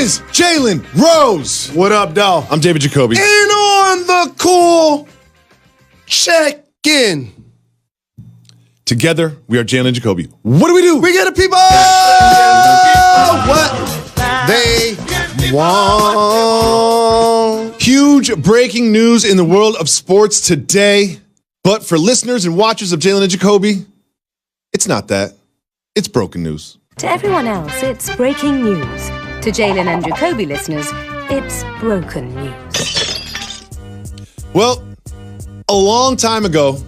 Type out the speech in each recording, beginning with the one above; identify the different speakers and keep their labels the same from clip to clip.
Speaker 1: is Jalen Rose.
Speaker 2: What up, dawg?
Speaker 1: I'm David Jacoby.
Speaker 2: And on the cool check-in.
Speaker 1: Together, we are Jalen Jacoby. What do?
Speaker 2: We get the people what they want.
Speaker 1: Huge breaking news in the world of sports today. But for listeners and watchers of Jalen and Jacoby, it's not that. It's broken news.
Speaker 3: To everyone else, it's breaking news. To Jalen and Jacoby listeners, it's broken news.
Speaker 1: Well, a long time ago,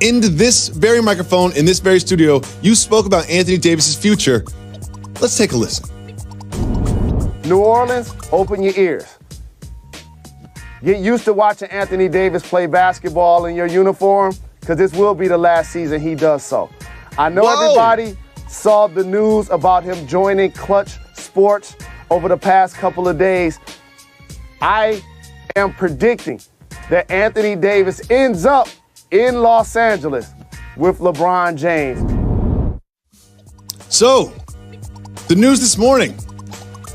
Speaker 1: into this very microphone, in this very studio, you spoke about Anthony Davis's future. Let's take a listen.
Speaker 4: New Orleans, open your ears. Get used to watching Anthony Davis play basketball in your uniform, because this will be the last season he does so. I know everybody saw the news about him joining Clutch Sports over the past couple of days. I am predicting that Anthony Davis ends up in Los Angeles with LeBron James.
Speaker 1: So, the news this morning,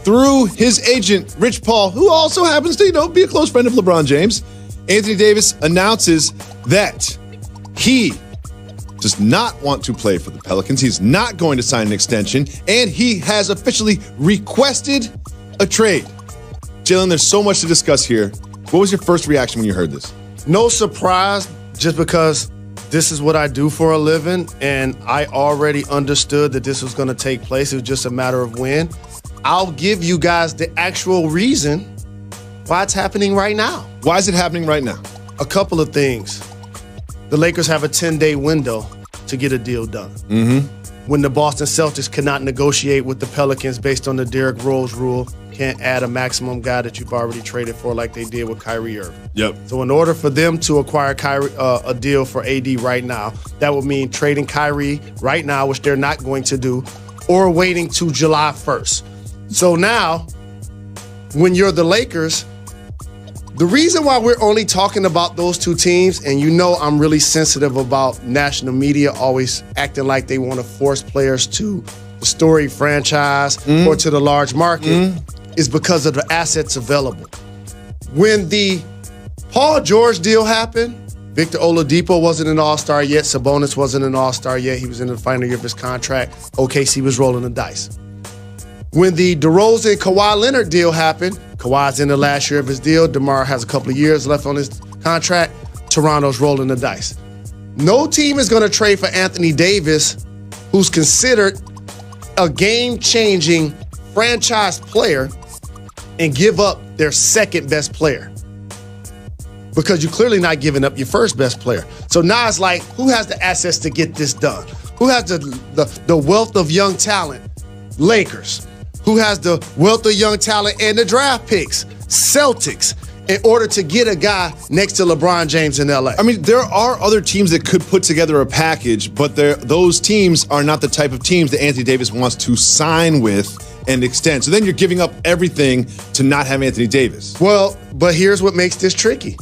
Speaker 1: through his agent, Rich Paul, who also happens to, be a close friend of LeBron James, Anthony Davis announces that he does not want to play for the Pelicans. He's not going to sign an extension, and he has officially requested a trade. Jalen, there's so much to discuss here. What was your first reaction when you heard this?
Speaker 2: No surprise, just because this is what I do for a living, and I already understood that this was going to take place. It was just a matter of when. I'll give you guys the actual reason why it's happening right now.
Speaker 1: Why is it happening right now?
Speaker 2: A couple of things. The Lakers have a 10-day window to get a deal done. When the Boston Celtics cannot negotiate with the Pelicans based on the Derrick Rose rule, can't add a maximum guy that you've already traded for like they did with Kyrie Irving.
Speaker 1: Yep.
Speaker 2: So in order for them to acquire a deal for AD right now, that would mean trading Kyrie right now, which they're not going to do, or waiting to July 1st. So now, when you're the Lakers, the reason why we're only talking about those two teams, and I'm really sensitive about national media always acting like they want to force players to the storied franchise or to the large market, is because of the assets available. When the Paul George deal happened, Victor Oladipo wasn't an all-star yet. Sabonis wasn't an all-star yet. He was in the final year of his contract. OKC was rolling the dice. When the DeRozan and Kawhi Leonard deal happened, Kawhi's in the last year of his deal. DeMar has a couple of years left on his contract. Toronto's rolling the dice. No team is going to trade for Anthony Davis, who's considered a game-changing franchise player, and give up their second best player. Because you're clearly not giving up your first best player. So now it's like, who has the assets to get this done? Who has the wealth of young talent? Lakers. Who has the wealth of young talent and the draft picks? Celtics. In order to get a guy next to LeBron James in LA.
Speaker 1: I mean, there are other teams that could put together a package, but those teams are not the type of teams that Anthony Davis wants to sign with and extend. So then you're giving up everything to not have Anthony Davis.
Speaker 2: Well, but here's what makes this tricky.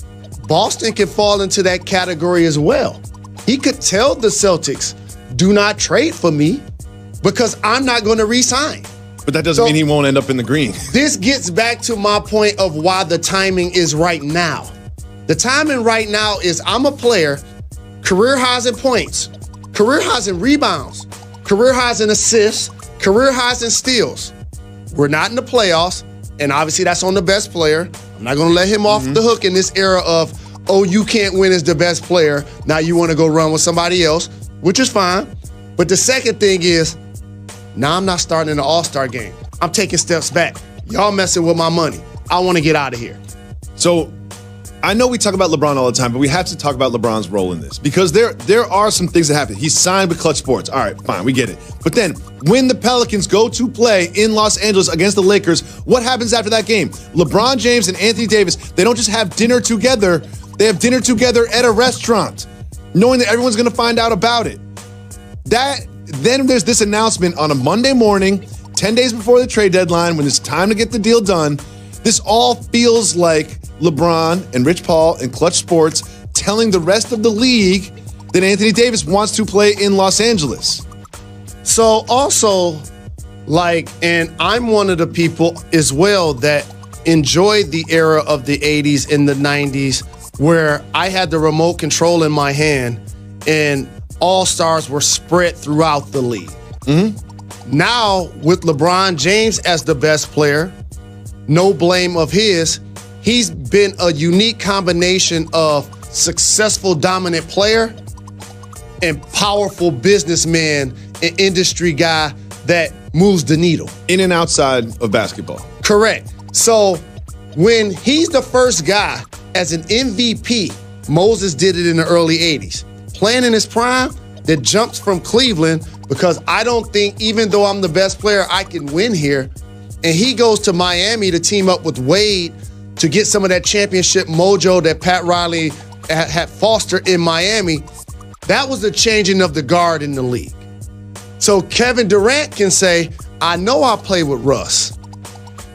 Speaker 2: Boston can fall into that category as well. He could tell the Celtics, do not trade for me because I'm not going to re-sign.
Speaker 1: But that doesn't mean he won't end up in the green.
Speaker 2: This gets back to my point of why the timing is right now. The timing right now is I'm a player, career highs in points, career highs in rebounds, career highs in assists, career highs in steals. We're not in the playoffs, and obviously that's on the best player. I'm not going to let him off the hook in this era of, you can't win as the best player. Now you want to go run with somebody else, which is fine. But the second thing is, now I'm not starting in the All-Star game. I'm taking steps back. Y'all messing with my money. I want to get out of here.
Speaker 1: So I know we talk about LeBron all the time, but we have to talk about LeBron's role in this because there are some things that happen. He's signed with Clutch Sports. All right, fine, we get it. But then when the Pelicans go to play in Los Angeles against the Lakers, what happens after that game? LeBron James and Anthony Davis, they don't just have dinner together. They have dinner together at a restaurant, knowing that everyone's going to find out about it. Then there's this announcement on a Monday morning, 10 days before the trade deadline, when it's time to get the deal done. This all feels like LeBron and Rich Paul and Clutch Sports telling the rest of the league that Anthony Davis wants to play in Los Angeles.
Speaker 2: So also, And I'm one of the people as well that enjoyed the era of the 80s and the 90s where I had the remote control in my hand and all-stars were spread throughout the league. Now, with LeBron James as the best player, no blame of his, he's been a unique combination of successful dominant player and powerful businessman and industry guy that moves the needle.
Speaker 1: In and outside of basketball.
Speaker 2: Correct. So when he's the first guy as an MVP, Moses did it in the early 80s, playing in his prime, that jumps from Cleveland because I don't think, even though I'm the best player, I can win here. And he goes to Miami to team up with Wade to get some of that championship mojo that Pat Riley had fostered in Miami. That was the changing of the guard in the league. So Kevin Durant can say, I know I play with Russ,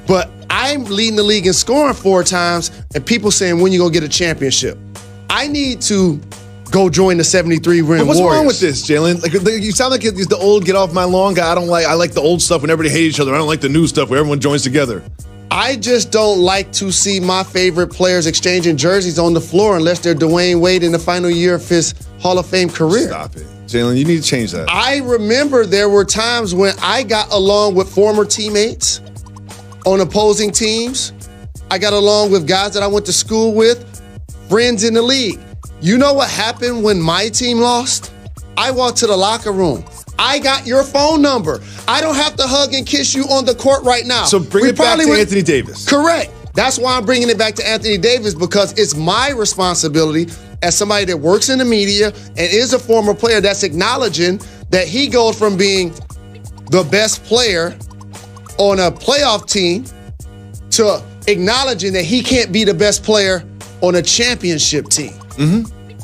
Speaker 2: but I'm leading the league in scoring 4 times, and people saying, when you gonna get a championship? I need to go join the 73 ring Warriors.
Speaker 1: What's wrong with this, Jalen? Like, you sound like he's the old get off my lawn guy. I like the old stuff when everybody hates each other. I don't like the new stuff where everyone joins together.
Speaker 2: I just don't like to see my favorite players exchanging jerseys on the floor unless they're Dwayne Wade in the final year of his Hall of Fame career.
Speaker 1: Stop it. Jalen, you need to change that.
Speaker 2: I remember there were times when I got along with former teammates on opposing teams. I got along with guys that I went to school with, friends in the league. You know what happened when my team lost? I walked to the locker room. I got your phone number. I don't have to hug and kiss you on the court right now.
Speaker 1: So bring it back to Anthony Davis.
Speaker 2: Correct. That's why I'm bringing it back to Anthony Davis, because it's my responsibility as somebody that works in the media and is a former player that's acknowledging that he goes from being the best player on a playoff team to acknowledging that he can't be the best player on a championship team.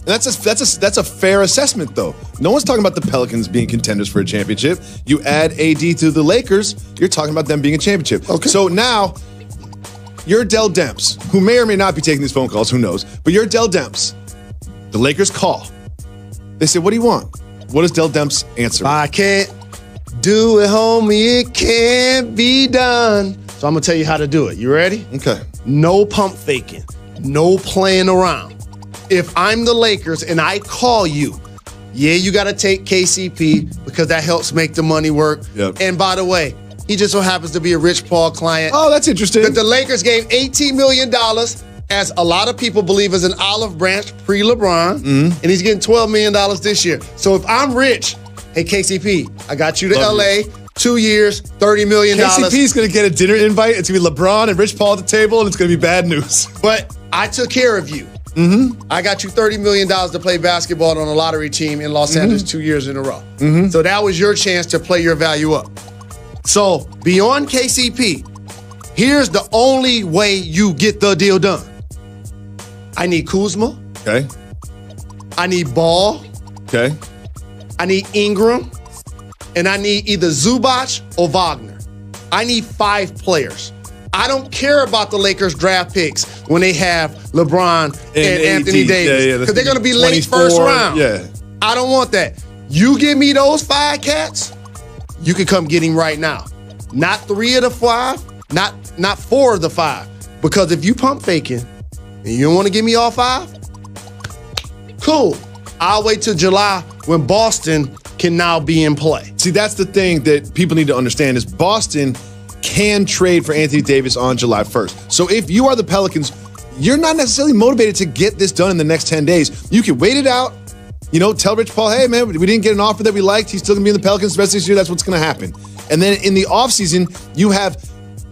Speaker 1: That's a fair assessment, though. No one's talking about the Pelicans being contenders for a championship. You add AD to the Lakers, you're talking about them being a championship.
Speaker 2: Okay.
Speaker 1: So now, you're Dell Demps, who may or may not be taking these phone calls, who knows, but you're Dell Demps. The Lakers call. They say, what do you want? What does Dell Demps answer?
Speaker 2: I can't do it, homie. It can't be done. So I'm going to tell you how to do it. You ready?
Speaker 1: Okay.
Speaker 2: No pump faking. No playing around. If I'm the Lakers and I call you, yeah, you got to take KCP because that helps make the money work.
Speaker 1: Yep.
Speaker 2: And by the way, he just so happens to be a Rich Paul client.
Speaker 1: Oh, that's interesting.
Speaker 2: But the Lakers gave $18 million, as a lot of people believe is an olive branch pre-LeBron, and he's getting $12 million this year. So if I'm rich, hey, KCP, I got you to LA, 2 years, $30 million.
Speaker 1: KCP's going to get a dinner invite. It's going to be LeBron and Rich Paul at the table, and it's going to be bad news.
Speaker 2: But I took care of you. I got you $30 million to play basketball on a lottery team in Los Angeles 2 years in a row. So that was your chance to play your value up. So beyond KCP, here's the only way you get the deal done. I need Kuzma.
Speaker 1: Okay.
Speaker 2: I need Ball.
Speaker 1: Okay.
Speaker 2: I need Ingram. And I need either Zubac or Wagner. I need 5 players. I don't care about the Lakers draft picks when they have LeBron and Anthony Davis. Because they're going to be late first round.
Speaker 1: Yeah.
Speaker 2: I don't want that. You give me those 5 cats, you can come get him right now. Not 3 of the 5, not 4 of the 5. Because if you pump faking and you don't want to give me all 5, cool. I'll wait till July when Boston can now be in play.
Speaker 1: See, that's the thing that people need to understand is Boston can trade for Anthony Davis on July 1st. So if you are the Pelicans, you're not necessarily motivated to get this done in the next 10 days. You can wait it out, tell Rich Paul, hey, man, we didn't get an offer that we liked. He's still going to be in the Pelicans the rest of this year. That's what's going to happen. And then in the offseason, you have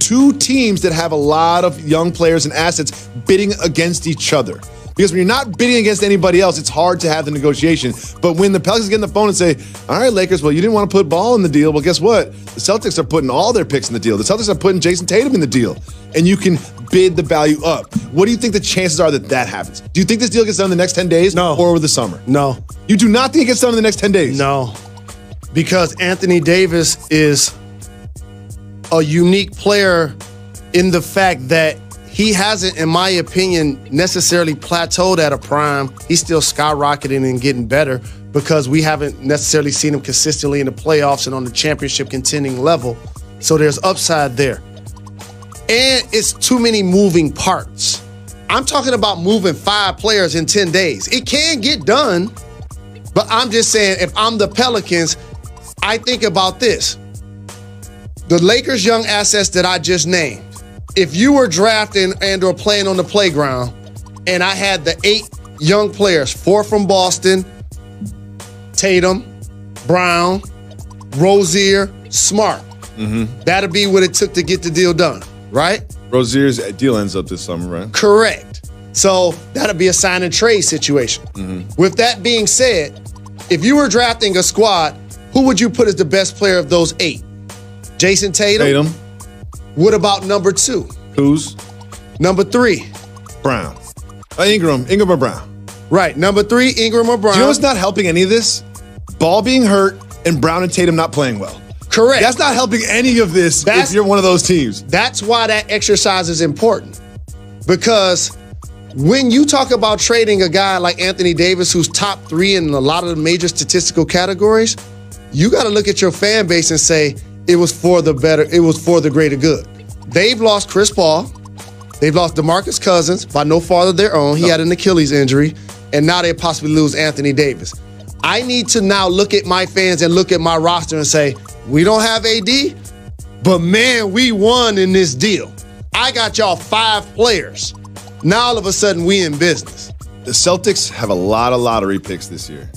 Speaker 1: 2 teams that have a lot of young players and assets bidding against each other. Because when you're not bidding against anybody else, it's hard to have the negotiation. But when the Pelicans get on the phone and say, all right, Lakers, well, you didn't want to put Ball in the deal. Well, guess what? The Celtics are putting all their picks in the deal. The Celtics are putting Jason Tatum in the deal. And you can bid the value up. What do you think the chances are that happens? Do you think this deal gets done in the next 10 days?
Speaker 2: No.
Speaker 1: Or over the summer?
Speaker 2: No.
Speaker 1: You do not think it gets done in the next 10 days?
Speaker 2: No. Because Anthony Davis is a unique player in the fact that he hasn't, in my opinion, necessarily plateaued at a prime. He's still skyrocketing and getting better because we haven't necessarily seen him consistently in the playoffs and on the championship contending level. So there's upside there. And it's too many moving parts. I'm talking about moving 5 players in 10 days. It can get done, but I'm just saying if I'm the Pelicans, I think about this. The Lakers' young assets that I just named, if you were drafting and or playing on the playground and I had the 8 young players, 4 from Boston, Tatum, Brown, Rozier, Smart, that'd be what it took to get the deal done, right?
Speaker 1: Rozier's deal ends up this summer, right?
Speaker 2: Correct. So that'd be a sign and trade situation. With that being said, if you were drafting a squad, who would you put as the best player of those 8? Jason Tatum? What about number 2?
Speaker 1: Who's?
Speaker 2: Number 3?
Speaker 1: Brown. Ingram or Brown.
Speaker 2: Right. Number 3, Ingram or Brown.
Speaker 1: Do you know what's not helping any of this? Ball being hurt and Brown and Tatum not playing well.
Speaker 2: Correct.
Speaker 1: That's not helping any of this if you're one of those teams.
Speaker 2: That's why that exercise is important. Because when you talk about trading a guy like Anthony Davis, who's top 3 in a lot of the major statistical categories, you got to look at your fan base and say, it was for the greater good. They've lost Chris Paul. They've lost DeMarcus Cousins by no fault of their own. He had an Achilles injury, and now they possibly lose Anthony Davis. I need to now look at my fans and look at my roster and say, we don't have AD, but man, we won in this deal. I got y'all 5 players. Now all of a sudden we in business.
Speaker 1: The Celtics have a lot of lottery picks this year.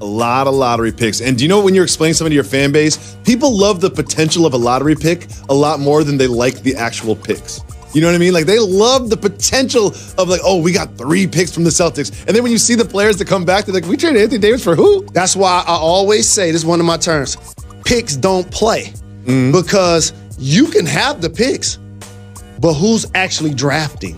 Speaker 1: A lot of lottery picks. And do you know when you're explaining something to your fan base, people love the potential of a lottery pick a lot more than they like the actual picks. You know what I mean? Like, they love the potential of, like, oh, we got 3 picks from the Celtics. And then when you see the players that come back, they're like, we traded Anthony Davis for who?
Speaker 2: That's why I always say, this is one of my terms, picks don't play. Because you can have the picks, but who's actually drafting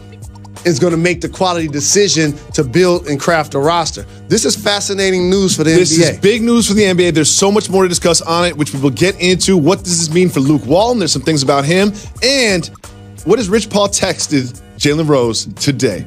Speaker 2: is going to make the quality decision to build and craft a roster. This is fascinating news for the NBA.
Speaker 1: This is big news for the NBA. There's so much more to discuss on it, which we will get into. What does this mean for Luke Walton? There's some things about him. And what has Rich Paul texted Jalen Rose today?